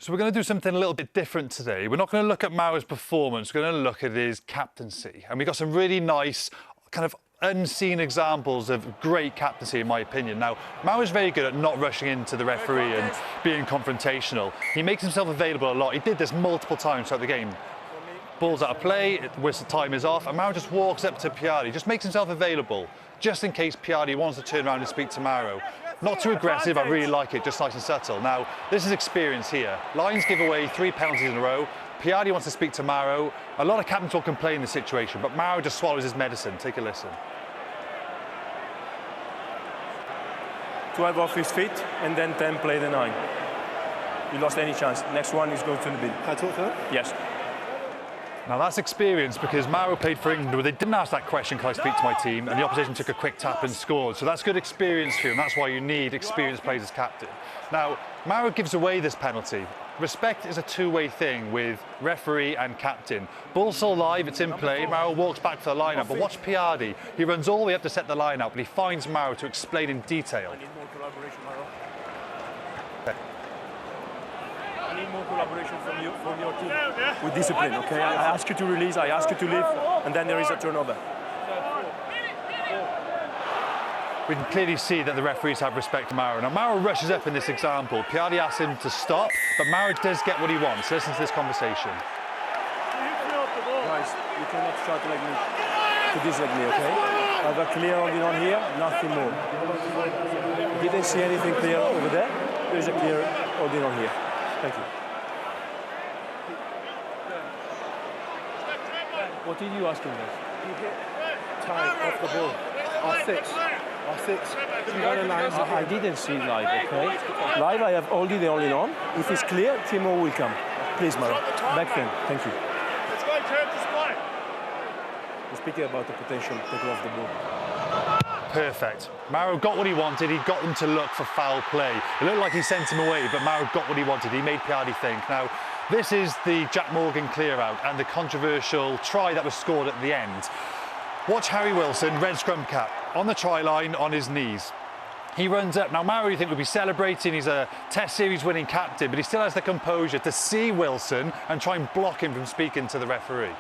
So we're going to do something a little bit different today. We're not going to look at Maro's performance, we're going to look at his captaincy. And we've got some really nice, kind of unseen examples of great captaincy, in my opinion. Now, Maro's very good at not rushing into the referee and being confrontational. He makes himself available a lot. He did this multiple times throughout the game. Ball's out of play, whistle time is off, and Maro just walks up to Piardi, just makes himself available, just in case Piardi wants to turn around and speak to Maro. Not too aggressive, I really like it, just nice and subtle. Now, this is experience here. Lions give away 3 penalties in a row. Piardi wants to speak to Maro. A lot of captains will complain in this situation, but Maro just swallows his medicine. Take a listen. 12 off his feet, and then 10 play the 9. You lost any chance. Next one is going to the bin. Can I talk to that? Yes. Now that's experience, because Maro played for England where they didn't ask that question, can I speak to my team, and the opposition took a quick tap and scored. So that's good experience for you, and that's why you need experienced players as captain. Now, Maro gives away this penalty. Respect is a two-way thing with referee and captain. Ball's still live, it's in play, Maro walks back for the line-out, but watch Piardi. He runs all the way up to set the line-out, but he finds Maro to explain in detail. I need more collaboration, Maro. I need more collaboration from your team. With discipline, okay? I ask you to release, I ask you to leave, and then there is a turnover. We can clearly see that the referees have respect for Maro. Now, Maro rushes up in this example. Piardi asks him to stop, but Maro does get what he wants. Listen to this conversation. Guys, you cannot start like me, to this like me, okay? I have a clear holding on here, nothing more. Didn't see anything clear over there. There's a clear holding on here. Thank you. What did you ask him, guys? You hit tight off the ball. R6. I didn't see live, okay? Live, I have holding the holding on. If it's clear, Timo will come. Please, Maro. Back then. Thank you. Let's go, turn to spy. We're speaking about the potential taker off the ball. Perfect. Maro got what he wanted. He got them to look for foul play. It looked like he sent him away, but Maro got what he wanted. He made Piardi think. Now, this is the Jack Morgan clear-out and the controversial try that was scored at the end. Watch Harry Wilson, red scrum cap, on the try line, on his knees. He runs up. Now, Maro, you think, would be celebrating. He's a Test Series winning captain, but he still has the composure to see Wilson and try and block him from speaking to the referee.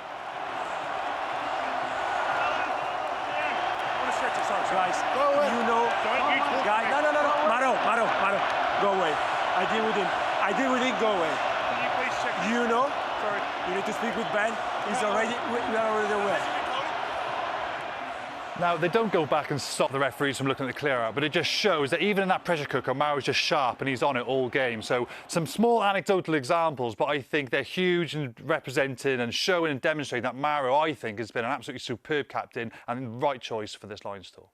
Guys, you know, guys, no, Maro, go away. I deal with him, go away. Can you please check? You know, Sorry. you need to speak with Ben. We are already aware. Now, they don't go back and stop the referees from looking at the clear-out, but it just shows that even in that pressure cooker, Maro's just sharp and he's on it all game. So some small anecdotal examples, but I think they're huge and representing and showing and demonstrating that Maro, I think, has been an absolutely superb captain and the right choice for this Lions tour.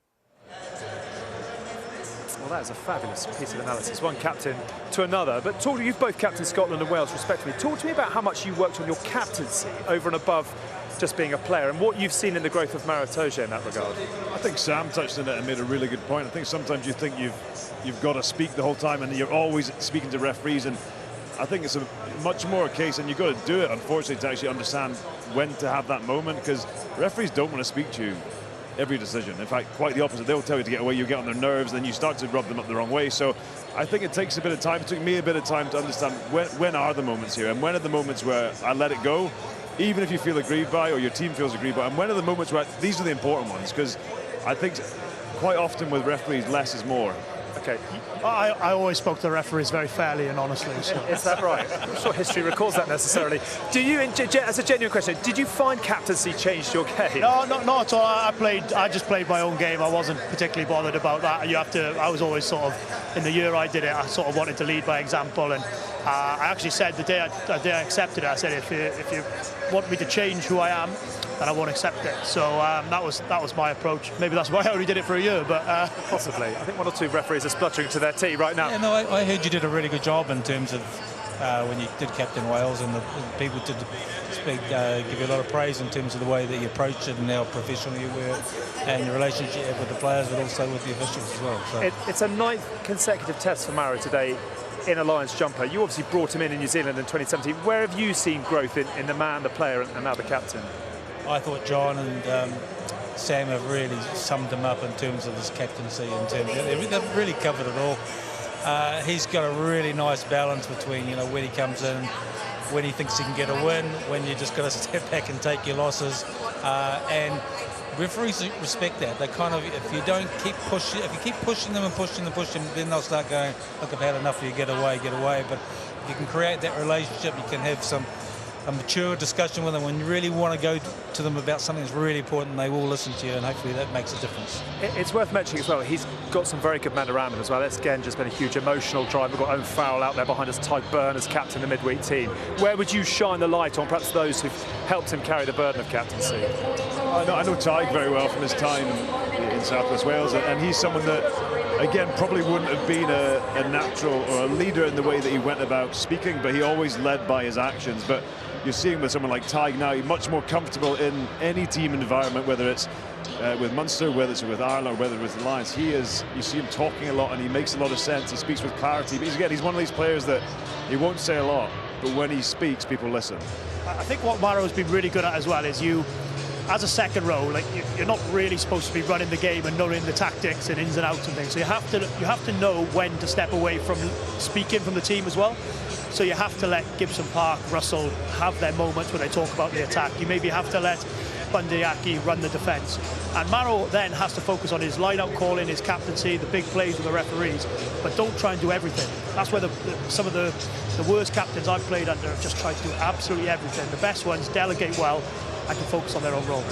Well, that is a fabulous piece of analysis, one captain to another. But you've both captained Scotland and Wales, respectively. Talk to me about how much you worked on your captaincy over and above just being a player, and what you've seen in the growth of Maro Itoje in that regard. I think Sam touched on it and made a really good point. I think sometimes you think you've got to speak the whole time and you're always speaking to referees, and I think it's a much more a case, and you've got to do it, unfortunately, to actually understand when to have that moment, because referees don't want to speak to you every decision. In fact, quite the opposite. They'll tell you to get away, you get on their nerves, and then you start to rub them up the wrong way. So I think it takes a bit of time. It took me a bit of time to understand when are the moments here, and when are the moments where I let it go, even if you feel aggrieved by or your team feels aggrieved by, and when are the moments where these are the important ones, because I think quite often with referees, less is more. Okay. I always spoke to the referees very fairly and honestly. So. Is that right? I'm not sure history records that necessarily. Do you, as a genuine question, did you find captaincy changed your game? No, not at all. I just played my own game. I wasn't particularly bothered about that. I was always sort of, in the year I did it, I sort of wanted to lead by example, and I actually said the day I accepted it, I said if you want me to change who I am, then I won't accept it. So that was my approach. Maybe that's why I only did it for a year, but possibly. I think one or two referees are spluttering to their tea right now. Yeah, no, I heard you did a really good job in terms of when you did captain Wales, and the people did speak, give you a lot of praise in terms of the way that you approached it and how professional you were, and your relationship with the players, but also with the officials as well. So. It's a 9th consecutive test for Maro today in a Lions jumper. You obviously brought him in New Zealand in 2017. Where have you seen growth in the man, the player, and now the captain? I thought John and Sam have really summed him up in terms of his captaincy. They've really covered it all. He's got a really nice balance between, you know, when he comes in, when he thinks he can get a win, when you just got to step back and take your losses, and referees respect that. They kind of, if you don't keep pushing, if you keep pushing them and pushing them, then they'll start going, look, I've had enough of you, get away. But if you can create that relationship, you can have a mature discussion with them. When you really want to go to them about something that's really important, they will listen to you, and hopefully that makes a difference. It's worth mentioning as well, he's got some very good men around him as well. That's again just been a huge emotional drive. We've got Owen Farrell out there behind us, Ty Byrne as captain of the midweek team. Where would you shine the light on perhaps those who've helped him carry the burden of captaincy? I know Tig very well from his time in South West Wales, and he's someone that, again, probably wouldn't have been a natural or a leader in the way that he went about speaking, but he always led by his actions. But you're seeing with someone like Tig now, he's much more comfortable in any team environment, whether it's with Munster, whether it's with Ireland, or whether it's with the Lions. You see him talking a lot, and he makes a lot of sense. He speaks with clarity. But he's one of these players that he won't say a lot, but when he speaks, people listen. I think what Maro's been really good at as well is as a second row, like you're not really supposed to be running the game and knowing the tactics and ins and outs and things. So you have to know when to step away from speaking from the team as well. So you have to let Gibson Park, Russell have their moments when they talk about the attack. You maybe have to let Bundyaki run the defence. And Maro then has to focus on his line-out calling, his captaincy, the big plays with the referees, but don't try and do everything. That's where some of the worst captains I've played under have just tried to do absolutely everything. The best ones delegate well and can focus on their own role.